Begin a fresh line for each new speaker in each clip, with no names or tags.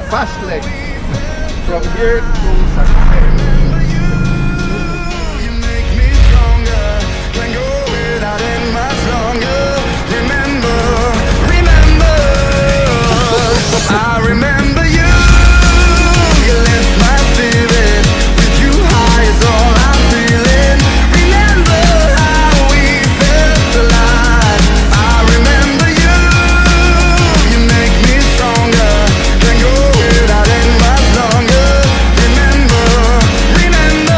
fast leg from here to San Jose.
You make me stronger. Can't go without it much longer. Remember, remember, I remember you. You lift my spirit. With you high is all I'm feeling. Remember how we felt alive. I remember you. You make me stronger. Can't go without it much longer. Remember, remember.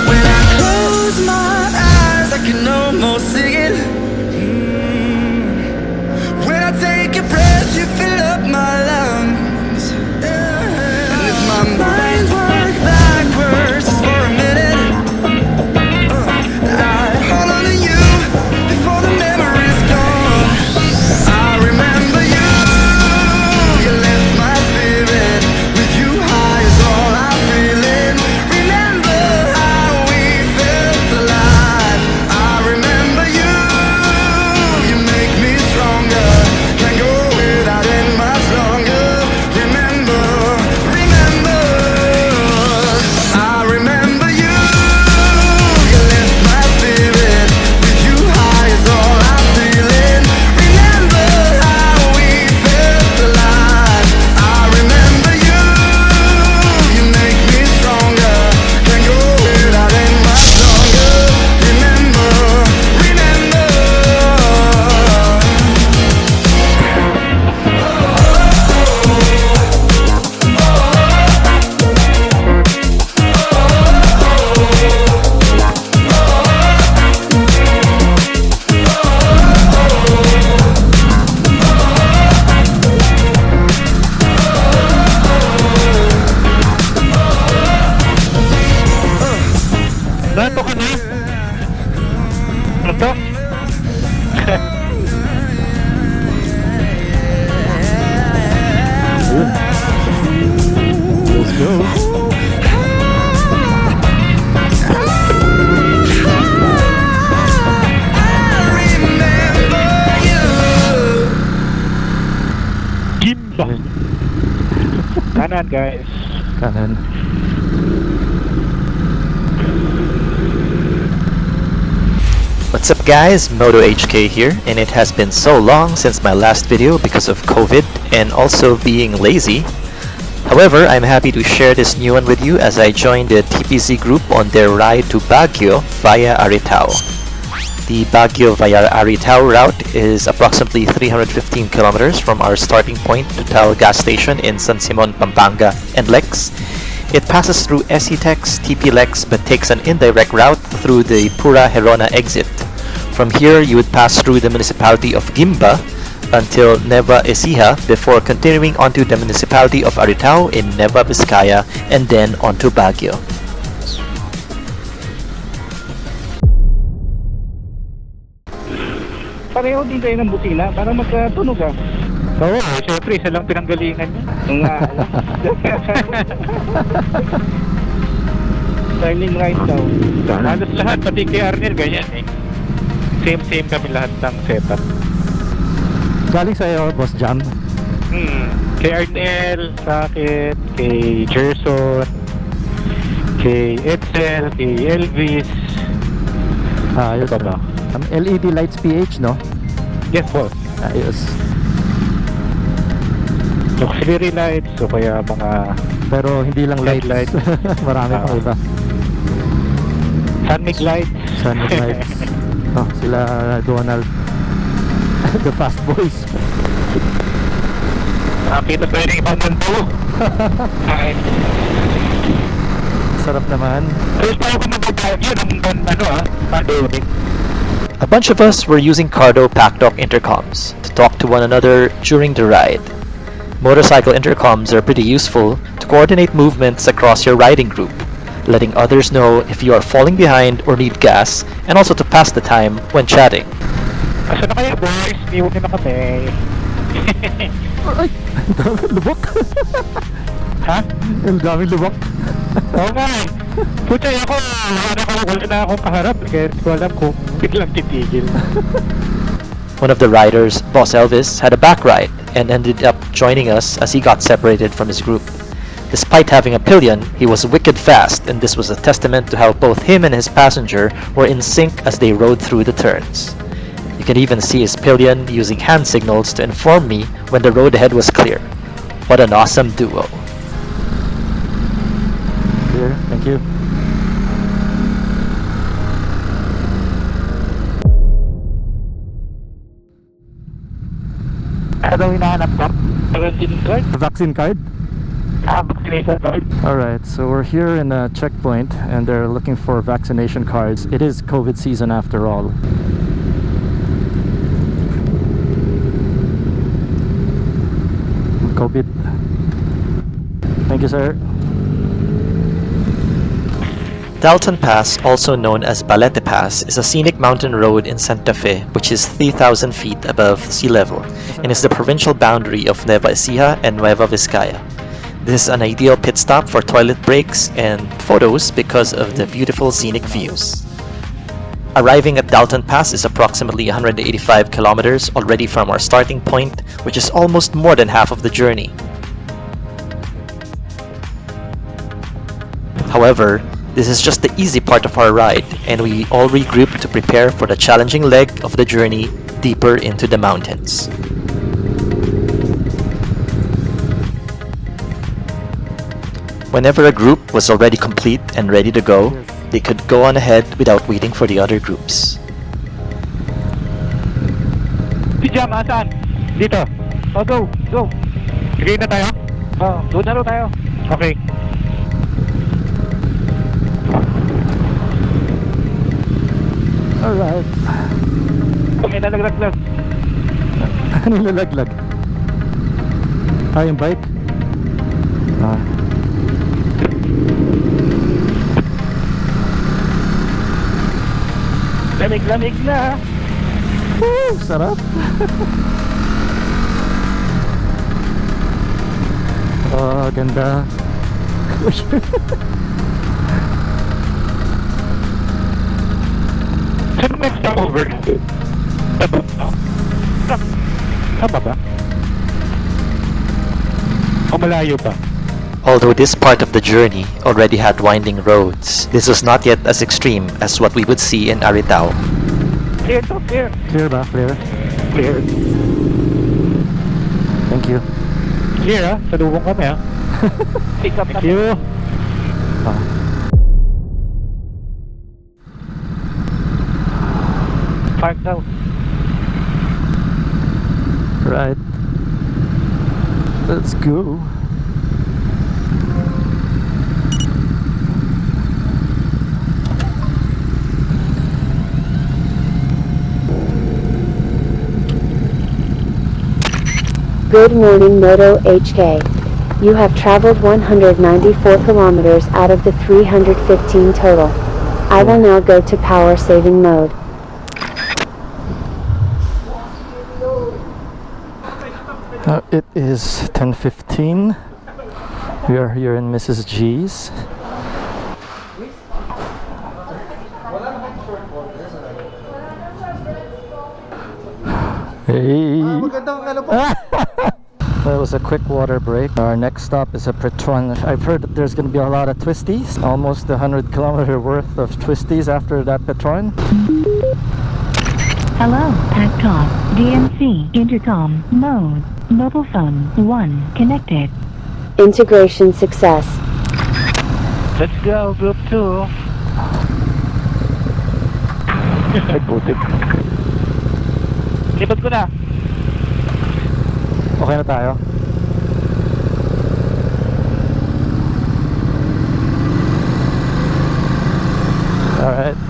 When I close my eyes, I can almost see it. When I take a breath, you fill up my lungs. And if my mind works backwards just for a minute, I hold on to you before the memory's gone. I remember you. You lift my spirit. With you high is all I'm feeling. Remember how we felt alive. I remember you. You make me stronger. Can't go without it much longer. Remember, remember. I remember you. You lift my spirit. With you high is all I'm feeling. Remember how we felt alive. I remember you. You make me stronger. Can't go without it much longer. Remember, remember.
Nato ka na? Nato?
Let's go.
Guimba. Kanan guys.
Kanan.
What's up guys, Moto HK here, and it has been so long since my last video because of COVID and also being lazy. However, I'm happy to share this new one with you as I joined the TPZ group on their ride to Baguio via Aritao. The Baguio via Aritao route is approximately 315 kilometers from our starting point to Tal gas station in San Simon, Pampanga and Lex. It passes through SETEX, TP Lex, but takes an indirect route through the Pura Herona exit. From here, you would pass through the municipality of Guimba until Nueva Ecija before continuing onto the municipality of Aritao in Nueva Vizcaya and then onto Baguio.
Pareho din kayo ng busina para magkatunog ah. Oo, syempre isa lang pinanggalingan niya. Turning right daw. Halos lahat, pati kay Arnel ganyan eh. Same kami lahat ng setup.
Galing sa'yo, Boss Jam.
Kay Arnel, sa akin, kay Gerson, kay Edsel, kay Elvis.
Ayos
Ito ba?
LED lights PH, no?
Yes boss.
Ayos.
Auxiliary lights, so kaya mga
Pero hindi lang lights.
Headlights.
Marami pang iba.
Sunmig lights.
Sunmig lights. Oh, sila Donald. The Fast Boys.
Nakita pa rin ibang mundo.
Sarap naman.
First time ko mag-Baguio ng pandemic.
A bunch of us were using Cardo Packtalk intercoms to talk to one another during the ride. Motorcycle intercoms are pretty useful to coordinate movements across your riding group, letting others know if you are falling behind or need gas, and also to pass the time when chatting.
Asa na kayo boys? Iwan nyo na kami.
Ay! Lubok!
Ha?
Ang daming lubok.
Oo nga eh. Puchay ako, wala na akong kaharap. Kaya ko alam kung biglang titigil.
One of the riders, Boss Elvis, had a back ride and ended up joining us as he got separated from his group. Despite having a pillion, he was wicked fast, and this was a testament to how both him and his passenger were in sync as they rode through the turns. You can even see his pillion using hand signals to inform me when the road ahead was clear. What an awesome duo.
Clear, thank you.
Ano hinahanap ko? Vaccine card?
Vaccine card?
Vaccination card.
Alright, so we're here in a checkpoint and they're looking for vaccination cards. It is COVID season after all. COVID. Thank you, sir.
Dalton Pass, also known as Balete Pass, is a scenic mountain road in Santa Fe which is 3,000 feet above sea level and is the provincial boundary of Nueva Ecija and Nueva Vizcaya. This is an ideal pit stop for toilet breaks and photos because of the beautiful scenic views. Arriving at Dalton Pass is approximately 185 kilometers already from our starting point, which is almost more than half of the journey. However, this is just the easy part of our ride, and we all regroup to prepare for the challenging leg of the journey deeper into the mountains. Whenever a group was already complete and ready to go, they could go on ahead without waiting for the other groups.
Si Jam, asan? Dito. Oh, go, go. Sige na tayo? Oh, go na tayo. Okay.
Alright.
Okay, nalaglag.
Ano nalaglag? Yung bike? Ah.
Lamig na.
Woo! Sarap! Oh, ganda.
Saan may stopover? Tama ba? O malayo pa?
Although this part of the journey already had winding roads, this was not yet as extreme as what we would see in Aritao.
Clear to, clear.
Clear ba? Clear?
Clear.
Thank you.
Clear ha? Salubong kami ha? Pick up. Thank you.
Ah.
Park daw.
Right. Let's go.
Good morning, Moto HK. You have traveled 194 kilometers out of the 315 total. I will now go to power saving mode.
It is 10:15. We are here in Mrs. G's. Hey.
Magandang ano po.
That was a quick water break. Our next stop is a Petron. I've heard that there's going to be a lot of twisties. Almost 100-kilometer worth of twisties after that Petron.
Hello, Packtalk, DMC, Intercom, Mode, Mobile Phone, 1, connected.
Integration success.
Let's go, group 2. Ay, putik. Lipat ko na.
Okay na tayo. Alright.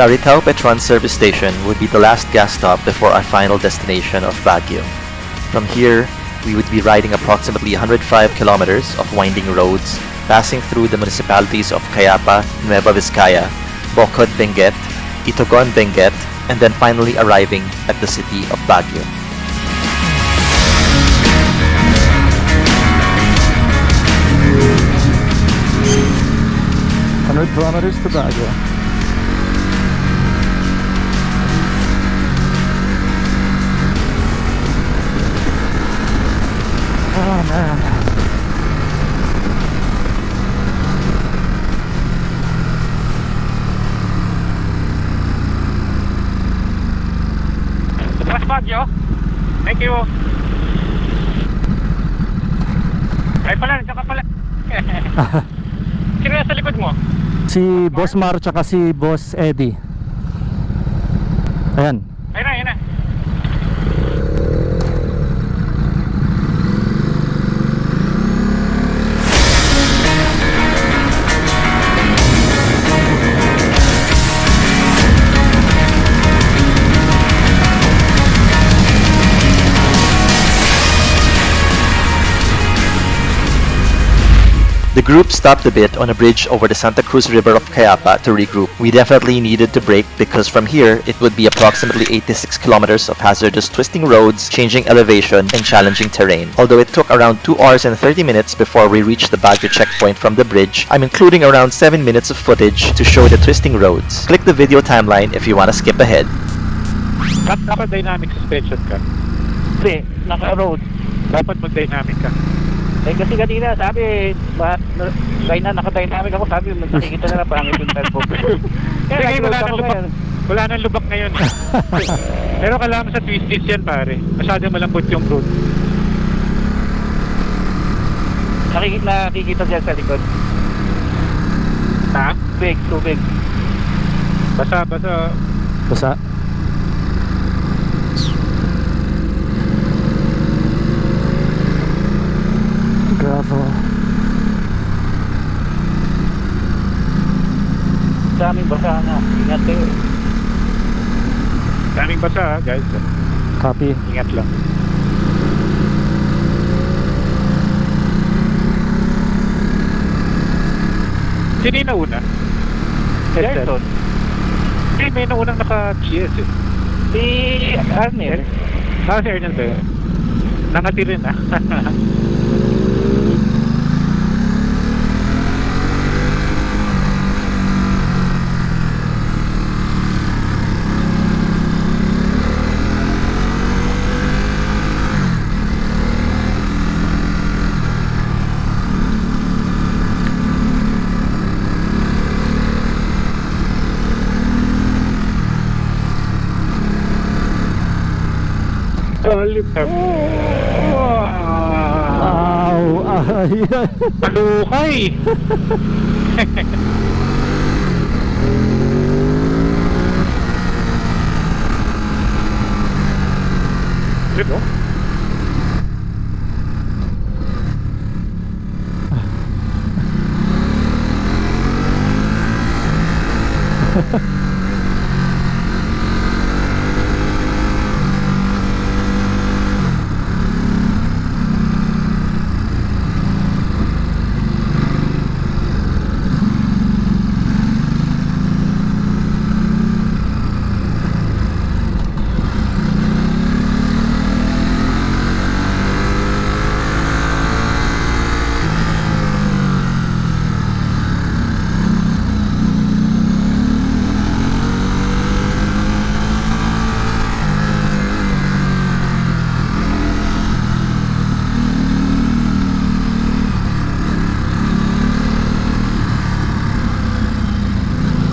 The Aritao Petron service station would be the last gas stop before our final destination of Baguio. From here, we would be riding approximately 105 kilometers of winding roads, passing through the municipalities of Cayapa, Nueva Vizcaya, Bocod, Benguet, Itogon, Benguet, and then finally arriving at the city of Baguio.
Kilometers to Baguio. Oh man.
Mas Baguio. Thank you. Ay pala, saka pala. Sino sa likod mo?
Si Boss Mar tsaka si Boss Eddie. Ayan.
Ayun na, ayun na.
The group stopped a bit on a bridge over the Santa Cruz River of Cayapa to regroup. We definitely needed to brake because from here, it would be approximately 86 kilometers of hazardous twisting roads, changing elevation, and challenging terrain. Although it took around 2 hours and 30 minutes before we reached the Baguio Checkpoint from the bridge, I'm including around 7 minutes of footage to show the twisting roads. Click the video timeline if you want to skip ahead.
Naka-dynamic suspension ka? Hindi, naka-road. Dapat mag-dynamic ka. Eh kasi kanina sabi, naka-dynamic ako, sabi nakikita na pangit yung telco. Sige, wala nang lubak ngayon. Pero kailangan sa twisties yan pare. Masyadong malambot yung road. Nakikita dyan sa likod. Ha? Tubig. Basa.
Gravel.
Daming basa nga. Ingat kayo. Daming basa guys.
Copy.
Ingat lang. Sino yung nauna? Dalton. May naunang naka-GS eh. Si Arnel. Si Arnel ba yun? Nakatirin ah.
Wow!
Palukay! Ito?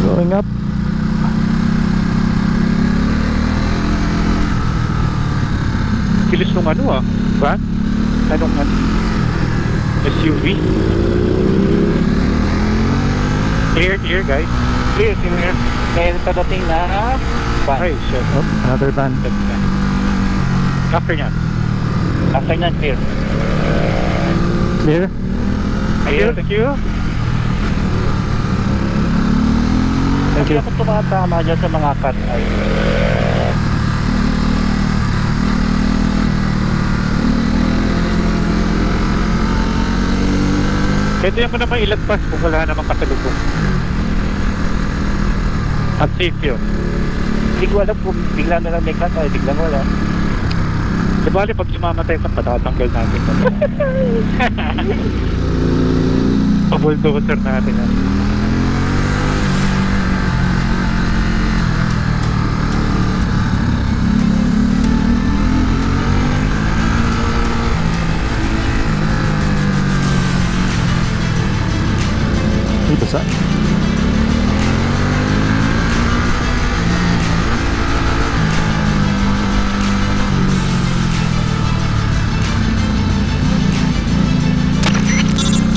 Going up.
Bilis nung ano ah. Ba? Anong SUV? Clear guys. Clear. May padating na van. Ay, shit.
Oh, another van.
After nyan, clear.
Clear?
Clear, thank you.
Thank you.
Ako tumatama dyan sa mga cut ay. Pwede mo naman ilagpas kung wala namang kasalubong. At safe yun. Hindi ko alam kung bigla na lang may cut ay biglang wala. Sabali pag sumamatay ka, patatanggal natin. Pabuldoser natin.
Dito sa?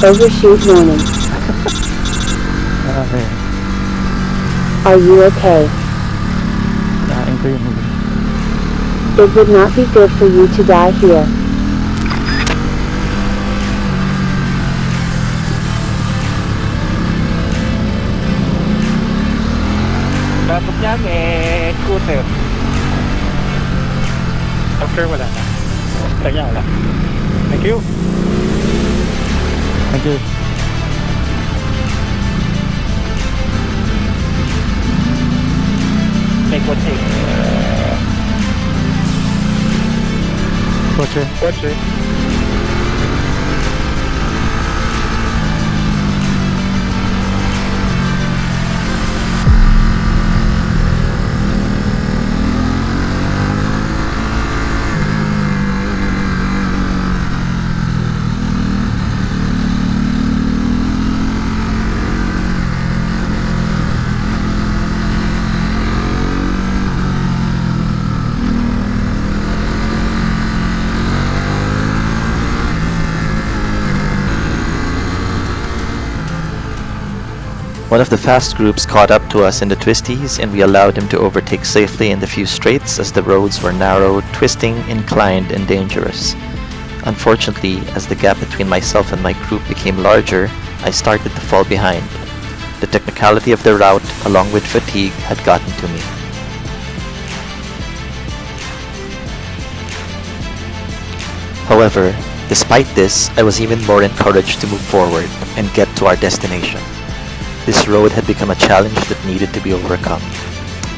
Overshoot warning.
Okay.
Are you okay?
Kain ko yun.
It would not be good for you to die here.
Tapos niya may scooter. After wala na. Kanya wala. Thank you.
Thank you.
May kotse.
Kotse.
Kotse.
One of the fast groups caught up to us in the twisties, and we allowed him to overtake safely in the few straights as the roads were narrow, twisting, inclined, and dangerous. Unfortunately, as the gap between myself and my group became larger, I started to fall behind. The technicality of the route, along with fatigue, had gotten to me. However, despite this, I was even more encouraged to move forward and get to our destination. This road had become a challenge that needed to be overcome.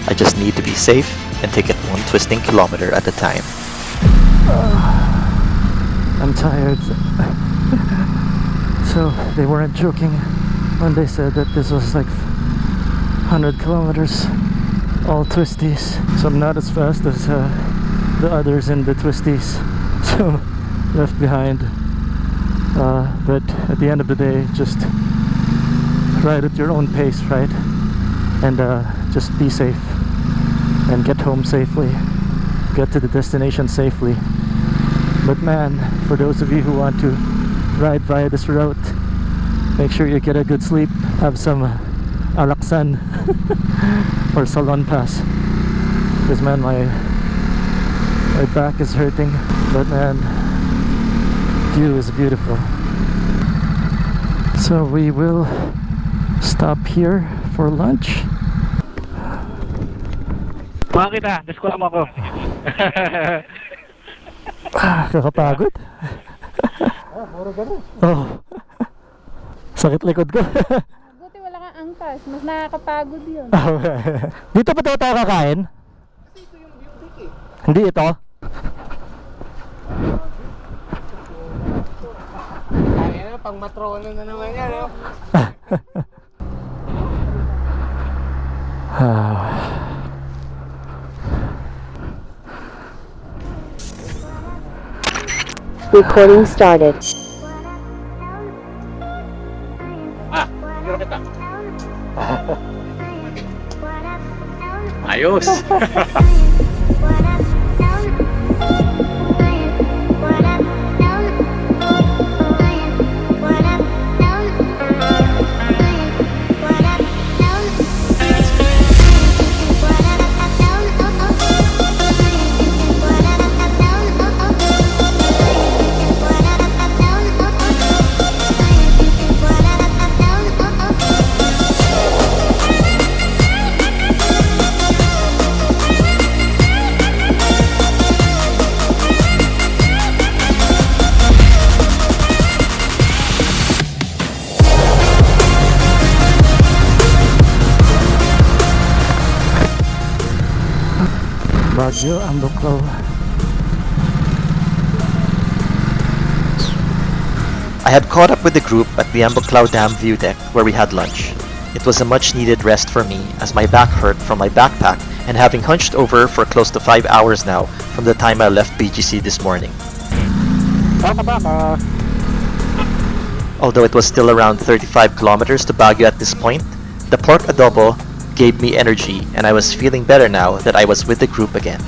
I just need to be safe and take it one twisting kilometer at a time.
I'm tired. So they weren't joking when they said that this was like 100 kilometers, all twisties. So I'm not as fast as the others in the twisties, so I'm left behind. But at the end of the day, just ride at your own pace, right? And just be safe and get home safely, get to the destination safely. But man, for those of you who want to ride via this route, make sure you get a good sleep, have some alaksan or Dalton Pass, because man, my back is hurting. But man, view is beautiful. So we will stop here for lunch.
Bakit ah? Disco mo ako.
Kakapagod. Oh. Sakit likod ko.
Buti wala kang angkas, mas nakakapagod yun.
Dito ba tayo kakain?
Kasi ito yung beauty eh.
Hindi ito.
Kaya na, pang matrono na naman yan. No?
Recording started.
Ayos.
Baguio, Ambuklao.
I had caught up with the group at the Ambuklao Dam view deck where we had lunch. It was a much needed rest for me as my back hurt from my backpack and having hunched over for close to 5 hours now from the time I left BGC this morning. Although it was still around 35 kilometers to Baguio at this point, the pork adobo gave me energy and I was feeling better now that I was with the group again.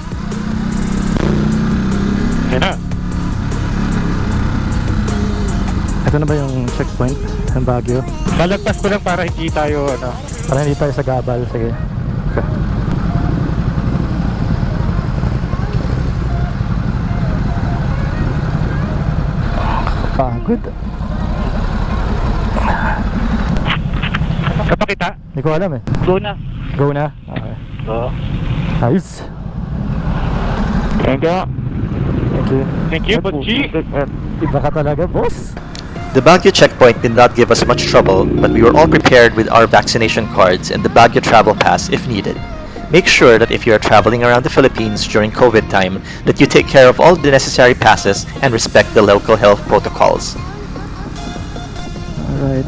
Ito na ba yung checkpoint ng Baguio?
Balagtas ko lang para hindi tayo
Para hindi tayo sa gabal. Sige. Okay. Pagod.
Kapakita.
Hindi ko alam eh.
Go na.
Go na? Okay.
Oo.
Ayos.
Thank you.
Thank you.
Thank you, Butchie.
Iba ka talaga, boss.
The Baguio checkpoint did not give us much trouble, but we were all prepared with our vaccination cards and the Baguio travel pass if needed. Make sure that if you are traveling around the Philippines during COVID time, that you take care of all the necessary passes and respect the local health protocols.
Alright.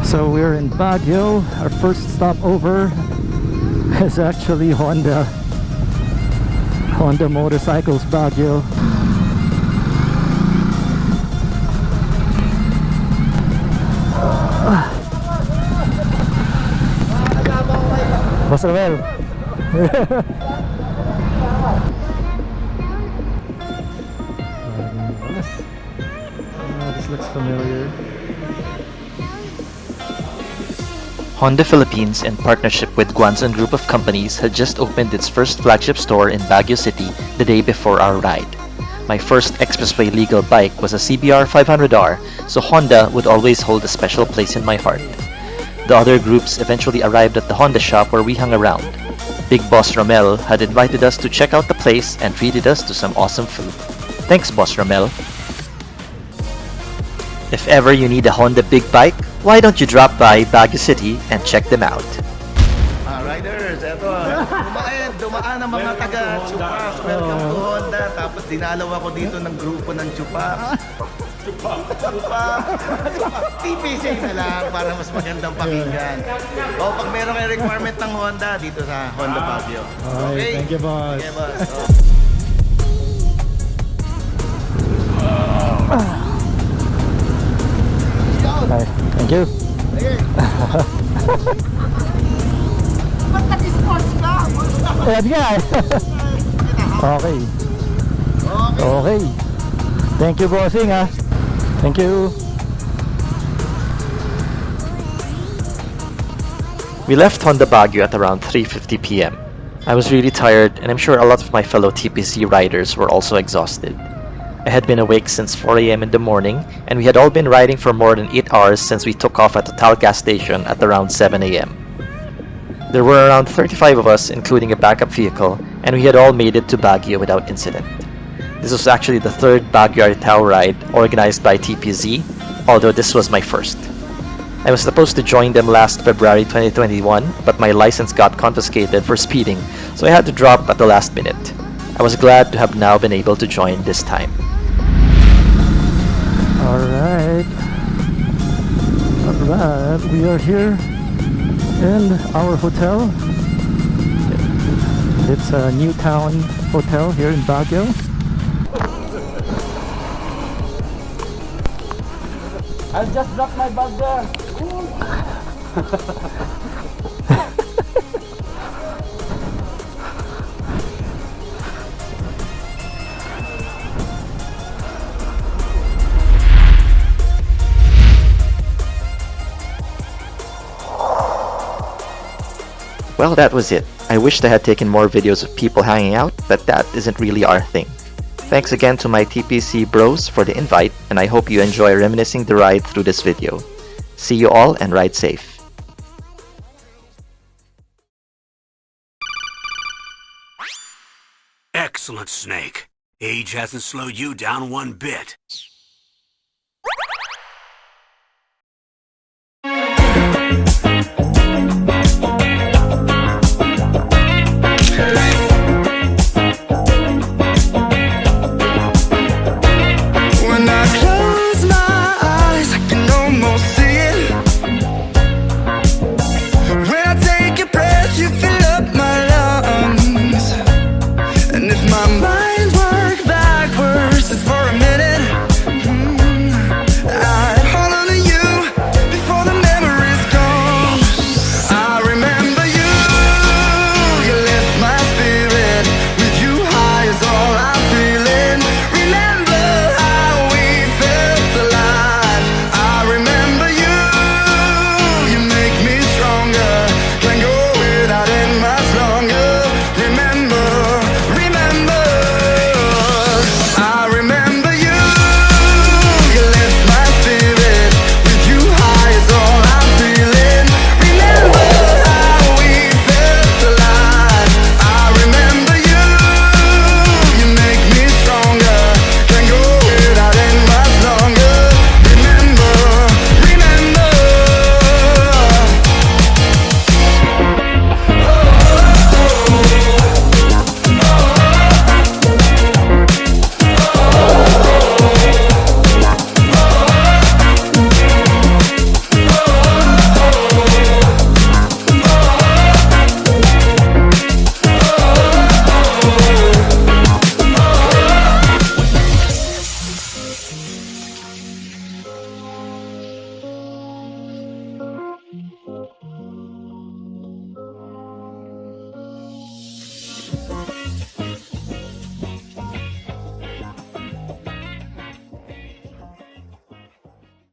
So we're in Baguio. Our first stop over is actually Honda Motorcycles Baguio. Boss Romel. This looks familiar.
Honda Philippines, in partnership with Guanzon Group of Companies, had just opened its first flagship store in Baguio City the day before our ride. My first expressway legal bike was a CBR 500R, so Honda would always hold a special place in my heart. The other groups eventually arrived at the Honda shop where we hung around. Big Boss Romel had invited us to check out the place and treated us to some awesome food. Thanks, Boss Romel. If ever you need a Honda big bike, why don't you drop by Baguio City and check them out?
Riders, eto. Dumaan ang mga taga Chupas. Welcome to Honda. Tapos dinalaw ako dito ng grupo ng Chupas. TPC na lang para mas magandang pakinggan. O pag meron kayo requirement ng Honda, dito sa Honda Baguio. Okay?
Thank you, boss.
Okay, boss.
Okay. Thank you. Ayan nga eh. Okay. Okay. Thank you, bossing ha. Thank you.
We left Honda Baguio at around 3:50 p.m. I was really tired and I'm sure a lot of my fellow TPC riders were also exhausted. I had been awake since 4 a.m. in the morning and we had all been riding for more than 8 hours since we took off at Total gas station at around 7 a.m. There were around 35 of us, including a backup vehicle, and we had all made it to Baguio without incident. This was actually the third Baguio Aritao ride organized by TPZ, although this was my first. I was supposed to join them last February 2021, but my license got confiscated for speeding, so I had to drop at the last minute. I was glad to have now been able to join this time.
Alright, we are here in our hotel. It's a Newtown hotel here in Baguio.
I'll just drop my bag there.
Well, that was it. I wished I had taken more videos of people hanging out, but that isn't really our thing. Thanks again to my TPC bros for the invite, and I hope you enjoy reminiscing the ride through this video. See you all and ride safe.
Excellent, Snake. Age hasn't slowed you down one bit.
Like